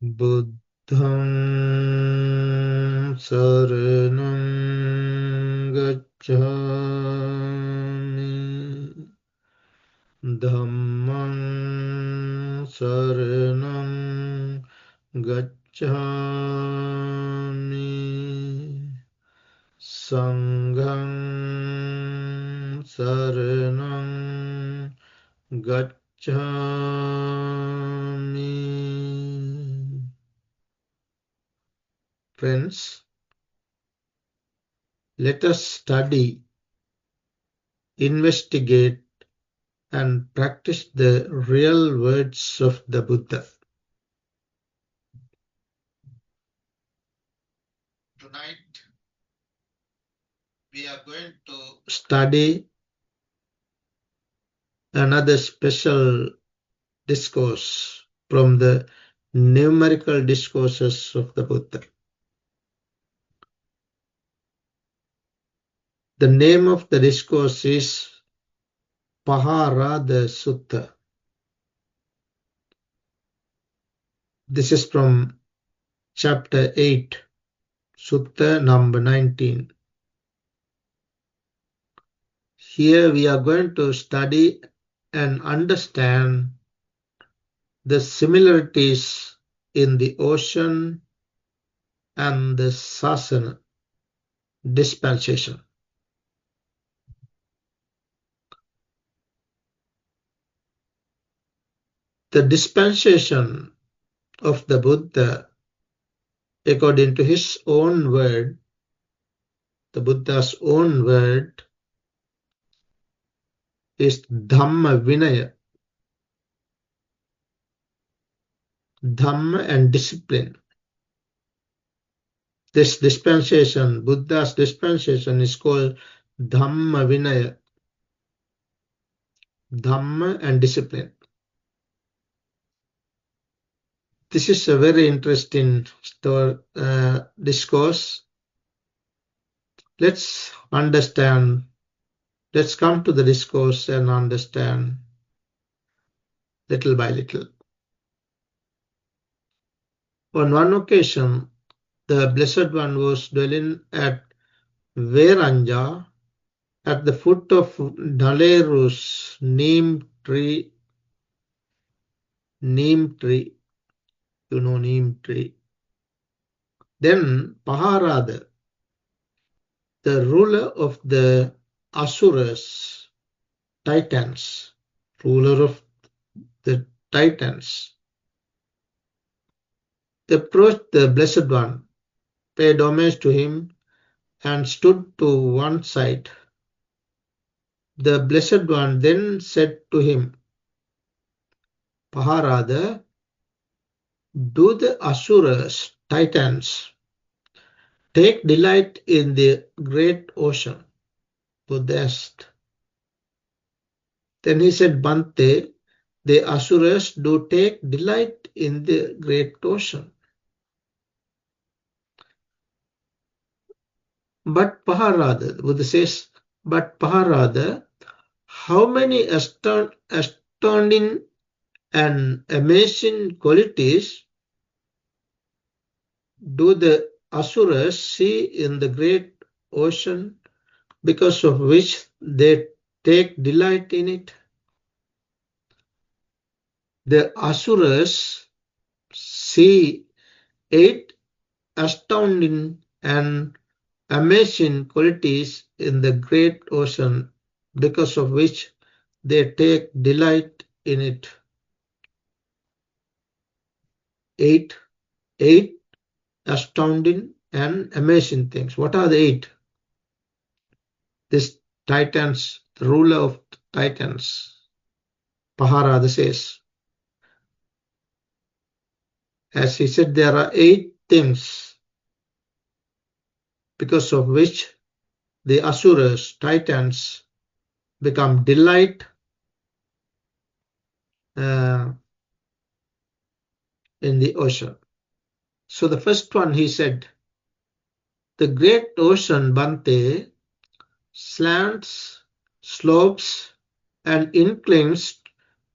Buddham saranam gacchami, Dhammam saranam gacchami, Sangham saranam gacchami. Friends, let us study, investigate, and practice the real words of the Buddha. Tonight, we are going to study another special discourse from the numerical discourses of the Buddha. The name of the discourse is Paharada Sutta. This is from chapter 8, Sutta number 19. Here we are going to study and understand the similarities in the ocean and the Sasana dispensation. The dispensation of the Buddha, according to his own word, the Buddha's own word, is Dhamma Vinaya, Dhamma and discipline. This dispensation, Buddha's dispensation, is called Dhamma Vinaya, Dhamma and discipline. This is a very interesting discourse. Let's understand, let's come to the discourse and understand little by little. On one occasion, the Blessed One was dwelling at Veranja at the foot of Naleru's neem tree. Neem tree, you know, neem tree. Then Paharada, the ruler of the Asuras, Titans, ruler of the Titans, approached the Blessed One, paid homage to him, and stood to one side. The Blessed One then said to him, Paharada, do the Asuras, Titans, take delight in the great ocean? Buddha asked. Then he said, Bhante, the Asuras do take delight in the great ocean. But Paharada, the Buddha says, but Paharada, how many astounding and amazing qualities do the Asuras see in the great ocean, because of which they take delight in it? The Asuras see 8 astounding and amazing qualities in the great ocean, because of which they take delight in it. Eight astounding and amazing things. What are the 8? This Titans, the ruler of Titans, Paharada says. As he said, there are 8 things because of which the Asuras, Titans, become delight in the ocean. So the first one, he said, the great ocean, Bhante, slants, slopes, and inclines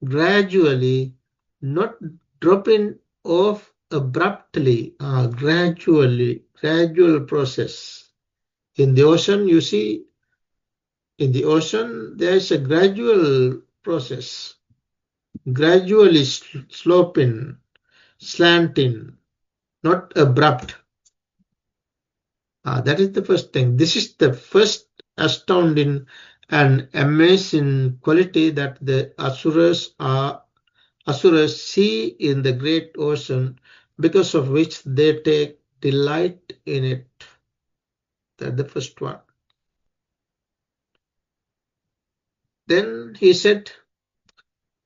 gradually, not dropping off abruptly, gradual process. In the ocean, you see, in the ocean, there is a gradual process, gradually sloping, slanting, not abrupt. That is the first thing. This is the first astounding and amazing quality that the asuras see in the great ocean, because of which they take delight in it. That's the first one. Then he said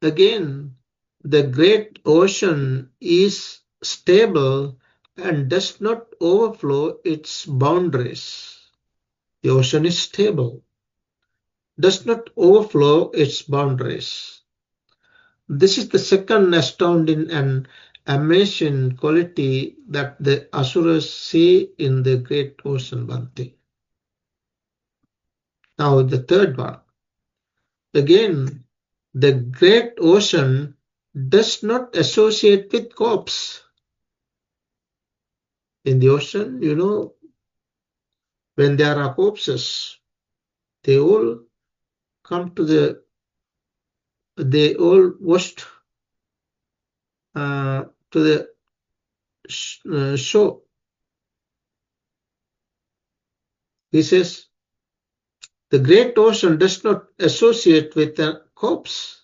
again, the great ocean is stable and does not overflow its boundaries. The ocean is stable, does not overflow its boundaries. This is the second astounding and amazing quality that the asuras see in the great ocean, Bhante. Now the third one. Again, the great ocean does not associate with corpse. In the ocean, when there are corpses, they all come to they all washed to the shore. He says, the great ocean does not associate with a corpse,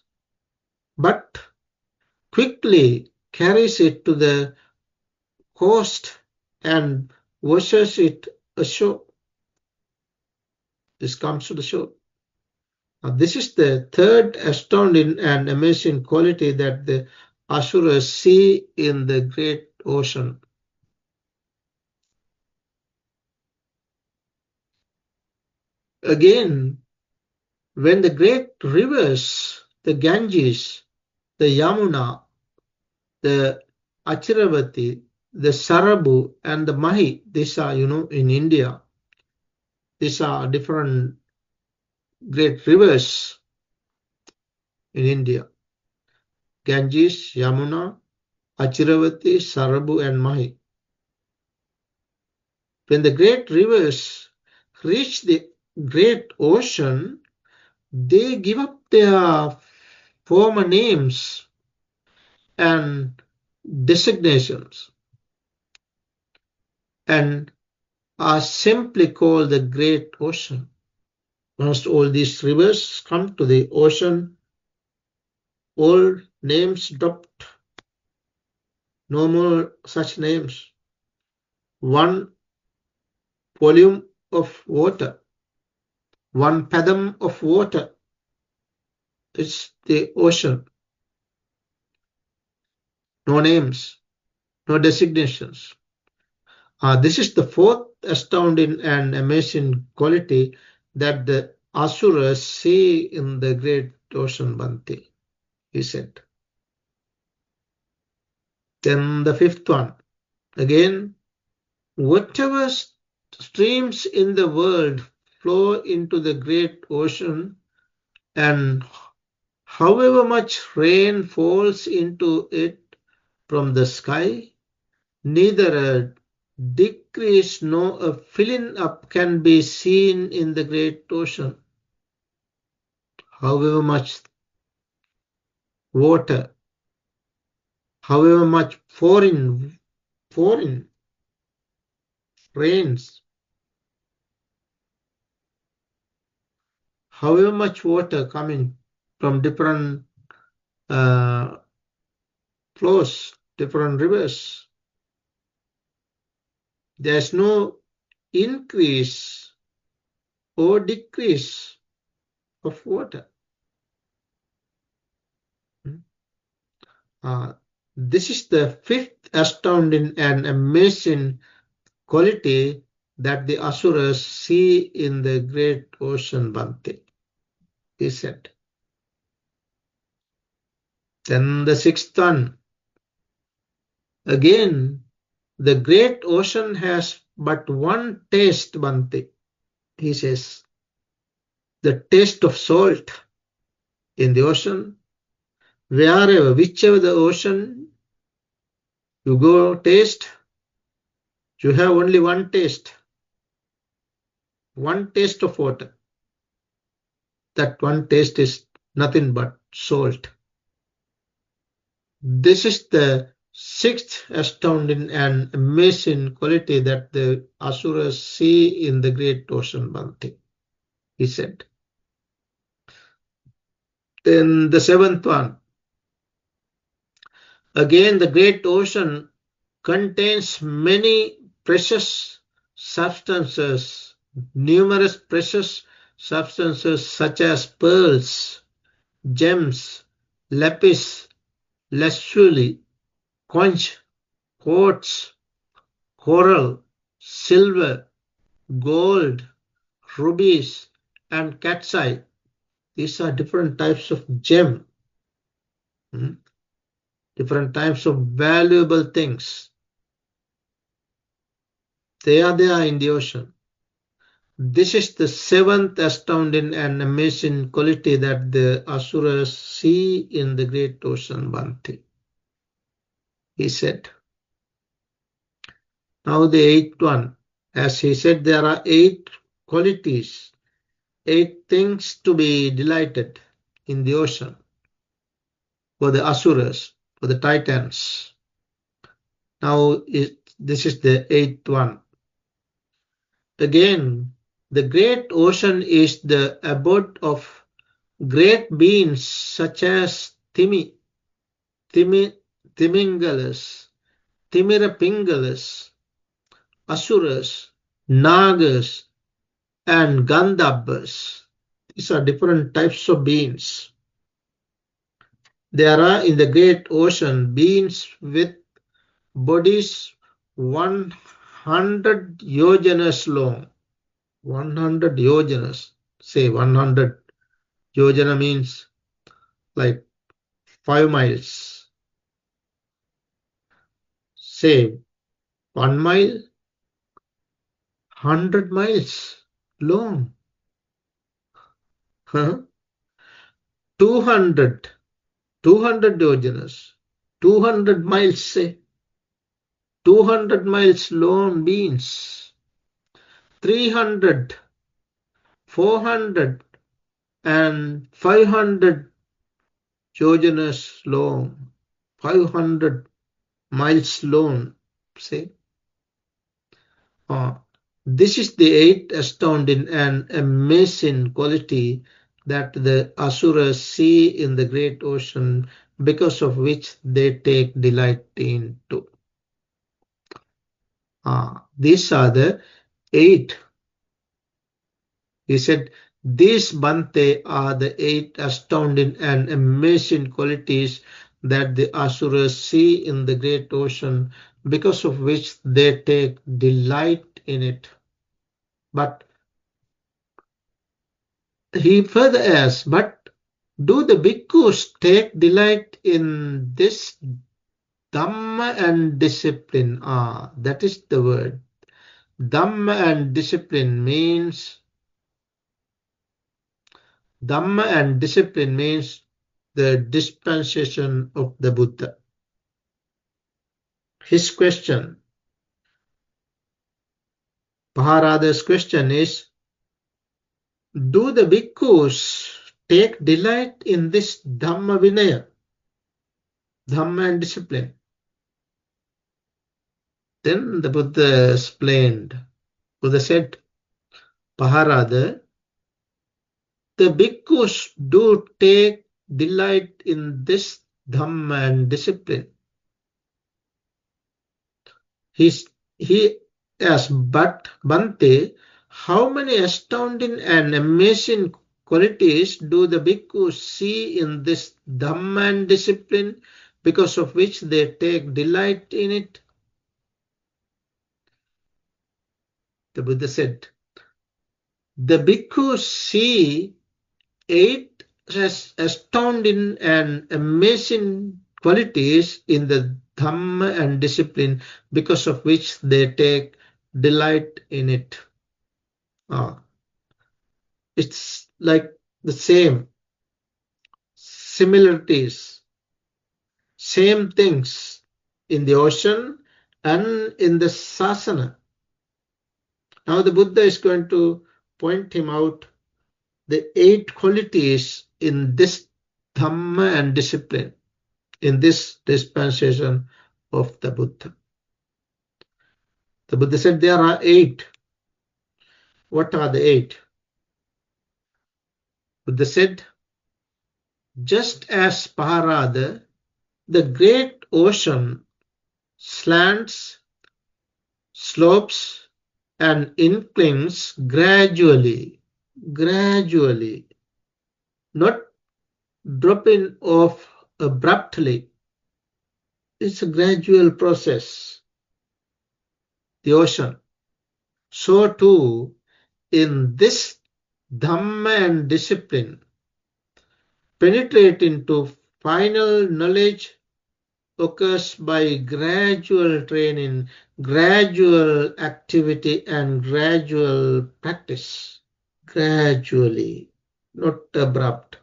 but quickly carries it to the coast and washes it ashore. This comes to the shore. Now, this is the third astounding and amazing quality that the asuras see in the great ocean. Again, when the great rivers, the Ganges, the Yamuna, the Achiravati, the Sarabu, and the Mahi, these are, in India, these are different great rivers in India. Ganges, Yamuna, Achiravati, Sarabu, and Mahi. When the great rivers reach the great ocean, they give up their former names and designations and are simply called the great ocean. Once all these rivers come to the ocean, all names dropped. No more such names. One volume of water, one fathom of water is the ocean. No names, no designations. This is the fourth astounding and amazing quality that the asuras see in the great ocean, Bhante, he said. Then the fifth one. Again, whatever streams in the world flow into the great ocean, and however much rain falls into it from the sky, neither a decrease nor a filling up can be seen in the great ocean. However much water, however much foreign rains, however much water coming from different flows, different rivers, there's no increase or decrease of water. This is the fifth astounding and amazing quality that the asuras see in the great ocean, Bhante, he said. Then the sixth one. Again, the great ocean has but one taste, Bhante, he says. The taste of salt in the ocean. Whichever the ocean You go taste, you have only one taste of water. That one taste is nothing but salt. This is the sixth astounding and amazing quality that the asuras see in the great ocean, Bhante, he said. Then the seventh one. Again, the great ocean contains many precious substances, numerous precious substances such as pearls, gems, lapis lazuli, conch, quartz, coral, silver, gold, rubies, and cat's eye. These are different types of gem, different types of valuable things. They are there in the ocean. This is the seventh astounding and amazing quality that the asuras see in the great ocean, Bhante. He said. Now the eighth one. As he said, there are 8 qualities, 8 things to be delighted in the ocean for the asuras, for the titans. Now this is the 8th one. Again, the great ocean is the abode of great beings such as Timingalas, Timirapingalas, Asuras, Nagas, and Gandhabas. These are different types of beings. There are in the great ocean beings with bodies 100 yojanas long. 100 yojanas. Say 100 yojana means like 5 miles. Say 1 mile, 100 miles long. 200 yojanas. 200 miles, say. 200 miles long means 300, 400, and 500 yojanas long. 500 miles long, say. This is the 8th astounding and amazing quality that the asuras see in the great ocean, because of which they take delight into. These are the 8. He said, these Bhante are the 8 astounding and amazing qualities that the asuras see in the great ocean, because of which they take delight in it. But he further asks, but do the bhikkhus take delight in this Dhamma and discipline? That is the word. Dhamma and discipline means the dispensation of the Buddha. His question, Paharada's question is, do the bhikkhus take delight in this Dhamma Vinaya, Dhamma and discipline? Then the Buddha explained. Buddha said, Paharada, the bhikkhus do take delight in this Dhamma and discipline. He asked, but Bhante, how many astounding and amazing qualities do the bhikkhus see in this Dhamma and discipline, because of which they take delight in it? The Buddha said, the bhikkhus see 8 astounding and amazing qualities in the Dhamma and discipline, because of which they take delight in it. It's like the same similarities, same things in the ocean, and in the Sasana. Now the Buddha is going to point him out the 8 qualities in this Dhamma and discipline, in this dispensation of the Buddha. The Buddha said there are 8. What are the 8? Buddha said, just as Paharada, the great ocean, slants, slopes, and inclines gradually, not dropping off abruptly. It's a gradual process, the ocean. So too, in this Dhamma and discipline, penetrate into final knowledge occurs by gradual training, gradual activity, and gradual practice. Gradually, not abrupt.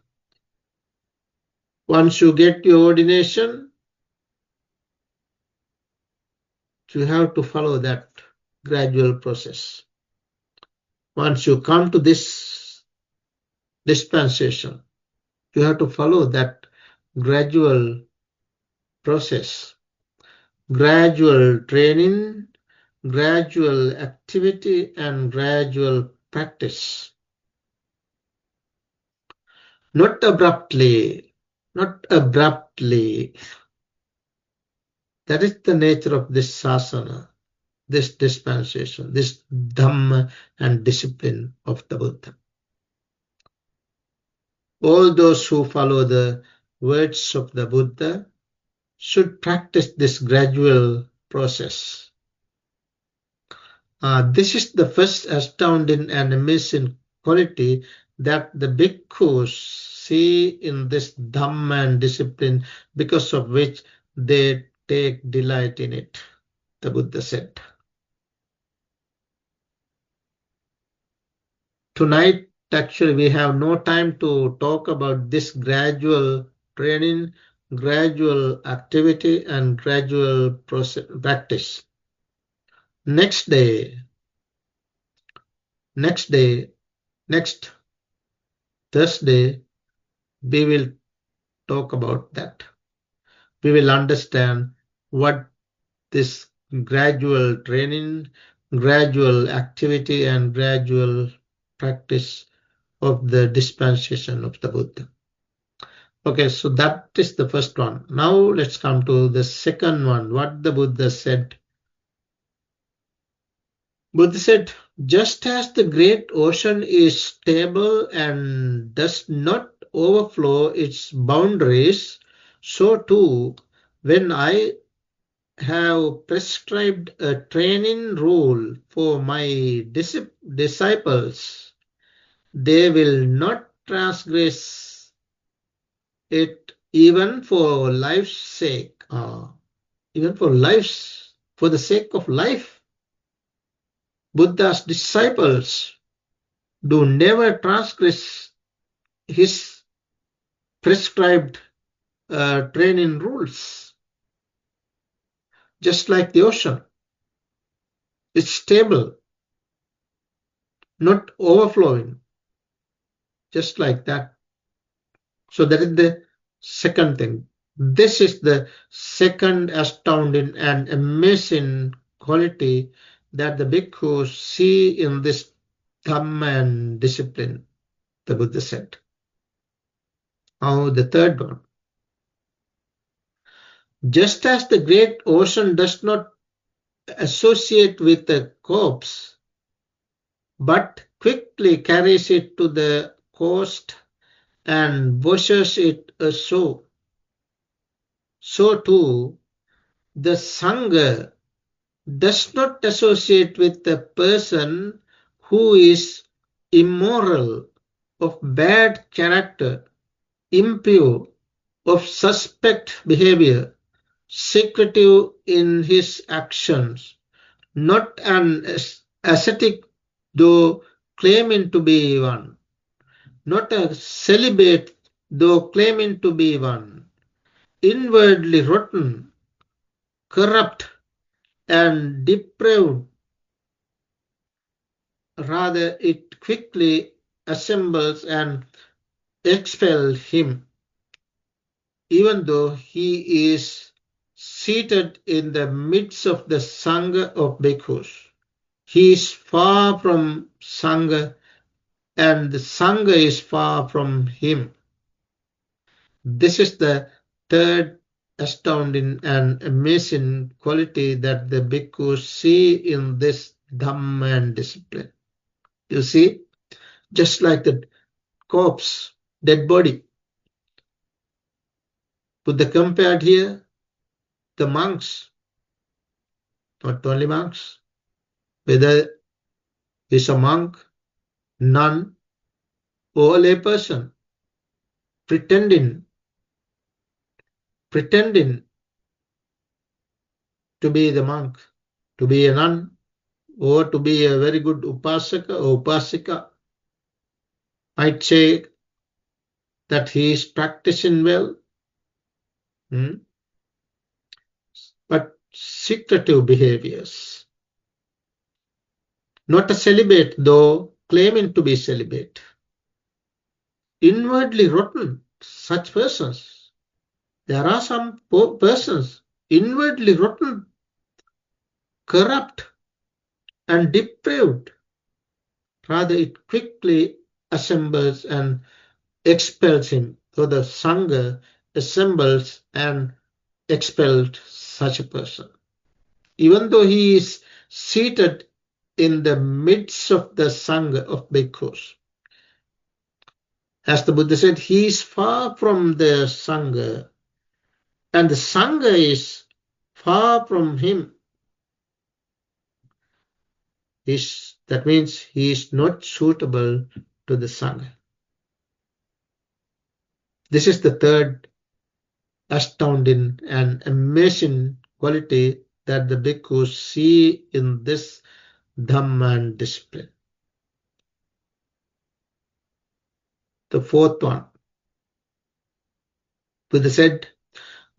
Once you get your ordination, you have to follow that gradual process. Once you come to this dispensation, you have to follow that gradual process, gradual training, gradual activity, and gradual practice. Not abruptly, not abruptly. That is the nature of this sasana, this dispensation, this Dhamma and discipline of the Buddha. All those who follow the words of the Buddha should practice this gradual process. This is the first astounding and amazing quality that the bhikkhus see in this Dhamma and discipline, because of which they take delight in it, the Buddha said. Tonight, actually, we have no time to talk about this gradual training, gradual activity, and gradual practice. Next Thursday, we will talk about that. We will understand what this gradual training, gradual activity, and gradual practice of the dispensation of the Buddha. Okay, so that is the first one. Now let's come to the second one, what the Buddha said. Buddha said, just as the great ocean is stable and does not overflow its boundaries, so too, when I have prescribed a training rule for my disciples, they will not transgress it even for life's sake, for the sake of life. Buddha's disciples do never transgress his prescribed training rules. Just like the ocean, it's stable, not overflowing, just like that. So that is the second thing. This is the second astounding and amazing quality that the bhikkhus see in this Dhamma and discipline, the Buddha said. Now the third one. Just as the great ocean does not associate with the corpse, but quickly carries it to the coast and washes it ashore, so too the Sangha does not associate with a person who is immoral, of bad character, impure, of suspect behavior, secretive in his actions, not an ascetic though claiming to be one, not a celibate though claiming to be one, inwardly rotten, corrupt and depraved. Rather, it quickly assembles and expels him, even though he is seated in the midst of the Sangha of bhikkhus. He is far from Sangha, and the Sangha is far from him. This is the third astounding and amazing quality that the bhikkhus see in this Dhamma and discipline. You see, just like the corpse, dead body. Buddha compared here the monks, not only monks, whether he's a monk, nun, or a layperson, pretending to be the monk, to be a nun, or to be a very good upasaka or upasika, might say that he is practicing well, but secretive behaviors. Not a celibate, though claiming to be celibate. Inwardly rotten, such persons. There are some persons inwardly rotten, corrupt, and depraved. Rather, it quickly assembles and expels him. So the Sangha assembles and expelled such a person. Even though he is seated in the midst of the Sangha of bhikkhus. As the Buddha said, he is far from the Sangha, and the Sangha is far from him. That means he is not suitable to the Sangha. This is the third astounding and amazing quality that the bhikkhus see in this Dhamma and discipline. The fourth one, Buddha said,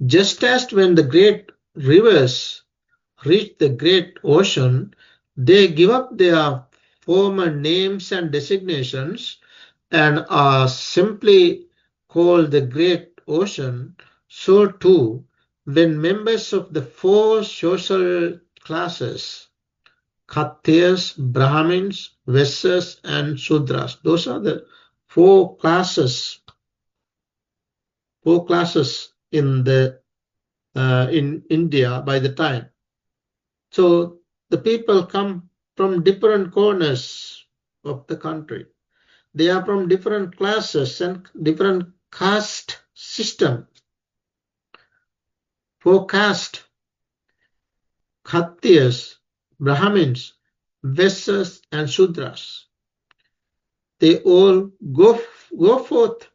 just as when the great rivers reach the great ocean, they give up their former names and designations and are simply called the great ocean, so too, when members of the four social classes, Khatyas, Brahmins, Vaishyas, and Sudras, those are the four classes in India by the time. So the people come from different corners of the country. They are from different classes and different caste system. For caste, Khatyas, Brahmins, Vaishyas, and Sudras, they all go forth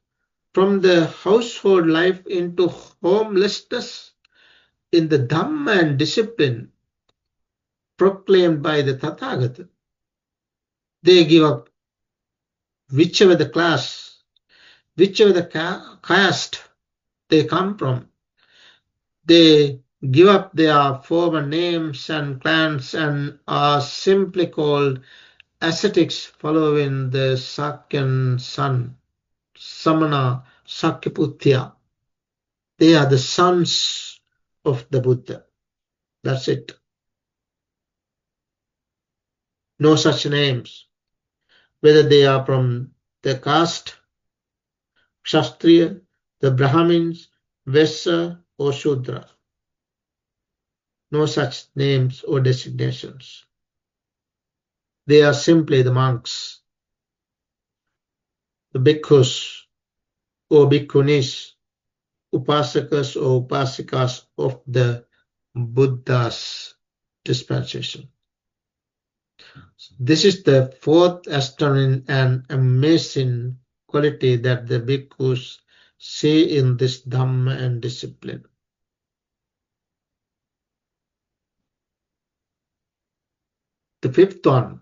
from the household life into homelessness in the Dhamma and discipline proclaimed by the Tathagata. They give up whichever the class, whichever the caste they come from. They give up their former names and clans and are simply called ascetics following the Sakyan son, Samana Sakyaputya. They are the sons of the Buddha. That's it. No such names. Whether they are from the caste, Kshatriya, the Brahmins, Vaisya, or Shudra. No such names or designations. They are simply the monks, the bhikkhus or bhikkhunis, upasakas or upasikas of the Buddha's dispensation. This is the fourth astounding and amazing quality that the bhikkhus see in this Dhamma and discipline. The fifth one,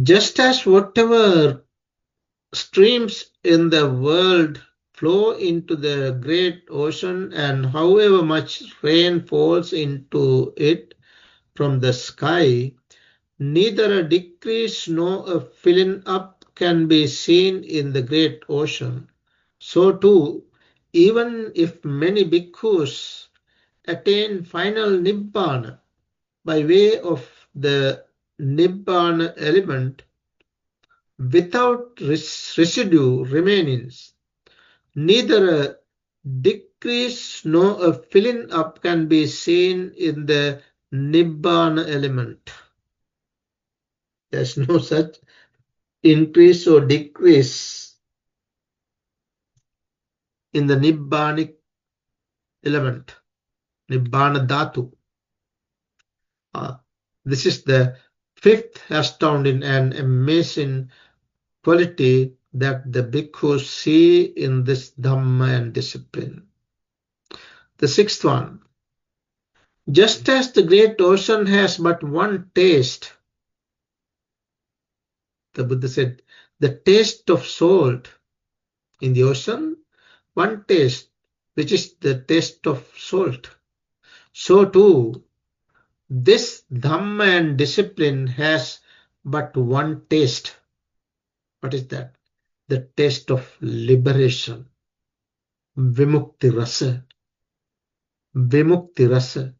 just as whatever streams in the world flow into the great ocean, and however much rain falls into it from the sky, neither a decrease nor a filling up can be seen in the great ocean. So too, even if many bhikkhus attain final nibbana by way of the nibbana element without residue remaining, neither a decrease nor a filling up can be seen in the nibbana element. There's no such increase or decrease in the nibbanic element, nibbana dhatu. This is the fifth astounding and amazing quality that the bhikkhus see in this Dhamma and discipline. The sixth one, just as the great ocean has but one taste, the Buddha said, the taste of salt in the ocean, one taste, which is the taste of salt. So too, this Dhamma and discipline has but one taste. What is that? The taste of liberation. Vimukti rasa. Vimukti rasa.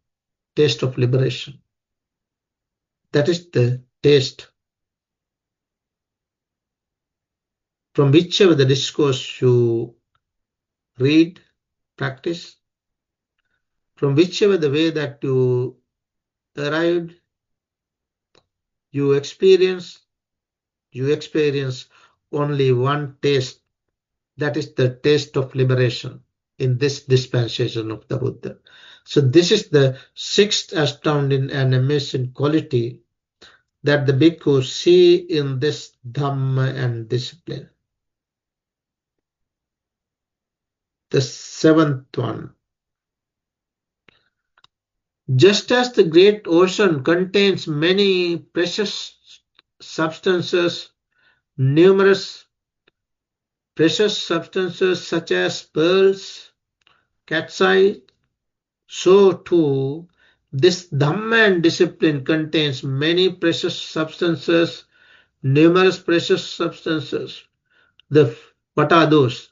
Taste of liberation. That is the taste. From whichever the discourse you read, practice, from whichever the way that you arrived, you experience only one taste. That is the taste of liberation in this dispensation of the Buddha. So this is the sixth astounding and amazing quality that the bhikkhus see in this Dhamma and discipline. The seventh one. Just as the great ocean contains many precious substances, numerous precious substances such as pearls, cat's eye, so too this Dhamma and discipline contains many precious substances, numerous precious substances. What are those?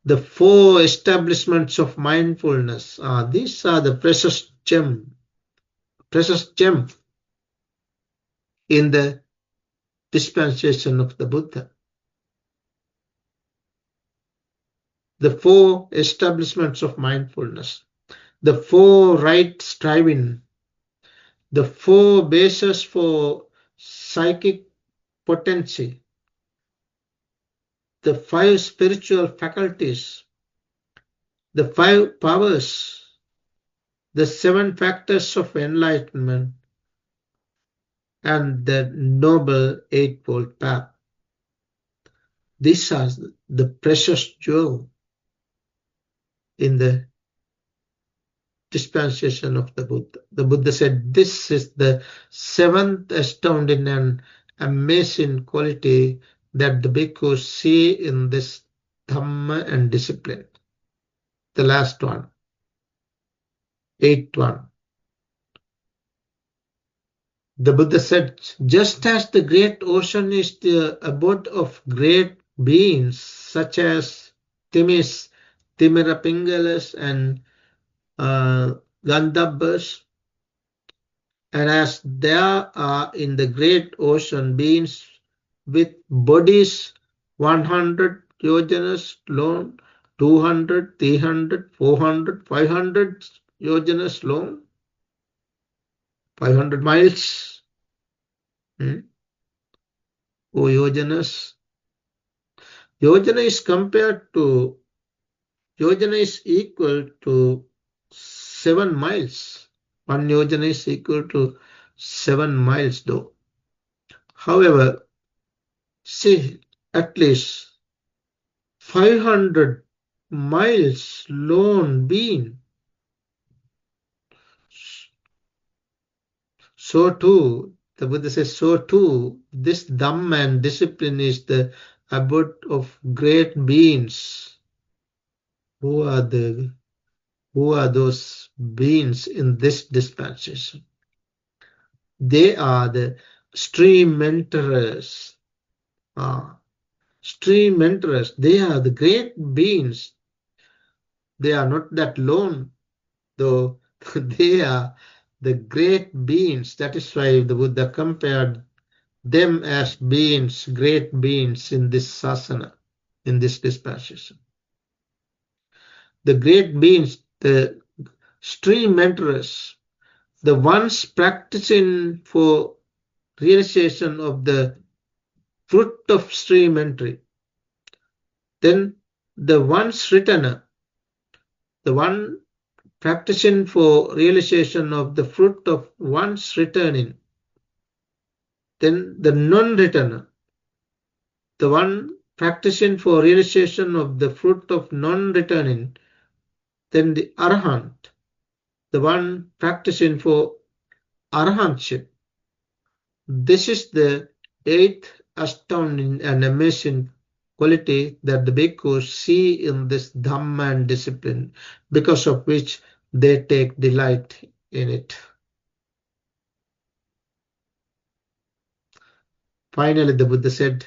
The four establishments of mindfulness. These are the precious gem in the dispensation of the Buddha. The four establishments of mindfulness, the four right striving, the four bases for psychic potency, the five spiritual faculties, the five powers, the seven factors of enlightenment, and the noble eightfold path. These are the precious jewel in the dispensation of the Buddha. The Buddha said this is the seventh astounding and amazing quality that the bhikkhus see in this Dhamma and discipline. The last one, eighth one. The Buddha said, just as the great ocean is the abode of great beings such as Timis, Timirapingalas, and Gandhabas, and as there are in the great ocean beings with bodies 100 yojanas long, 200, 300, 400, 500 yojanas long, 500 miles, or yojanas. Yojana is equal to 7 miles. 1 yojana is equal to 7 miles though. However, see, at least 500 miles long being. So too, the Buddha says, so too, this Dhamma and discipline is the abode of great beings Who are those beings in this dispensation? They are the stream mentorers. Stream mentorers. They are the great beings. They are not that lone, though. They are the great beings. That is why the Buddha compared them as beings, great beings in this sasana, in this dispensation. The great beings, the stream mentorers, the ones practicing for realization of the fruit of stream entry. Then the one's returner, the one practicing for realization of the fruit of one's returning. Then the non-returner, the one practicing for realization of the fruit of non-returning. Then the arahant, the one practicing for arahantship. This is the eighth astounding and amazing quality that the bhikkhus see in this Dhamma and discipline, because of which they take delight in it. Finally, the Buddha said,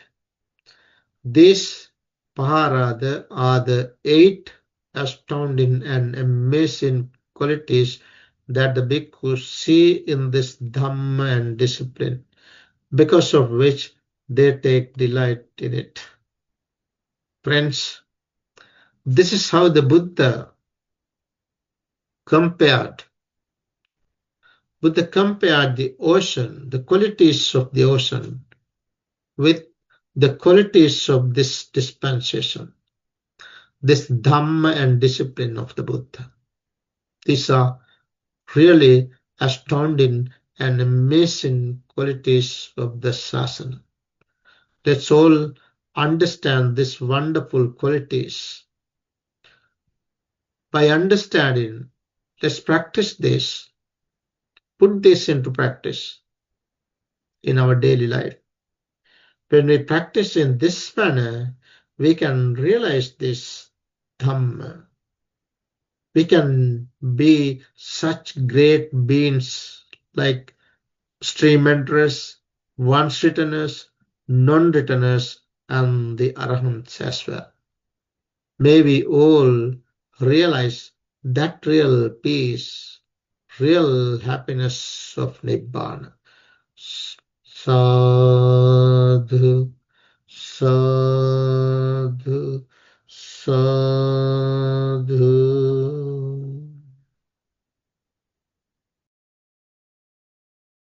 these Paharada are the eight astounding and amazing qualities that the bhikkhus see in this Dhamma and discipline, because of which they take delight in it. Friends, this is how the Buddha compared. Buddha compared the ocean, the qualities of the ocean, with the qualities of this dispensation, this Dhamma and discipline of the Buddha. These are really astounding and amazing qualities of the Sasana. Let's all understand these wonderful qualities. By understanding, let's practice this, put this into practice in our daily life. When we practice in this manner, we can realize this Dhamma. We can be such great beings like stream enterers, once returners, non-returners, and the Arahants as well. May we all realize that real peace, real happiness of Nibbana. Sadhu, sadhu, sadhu.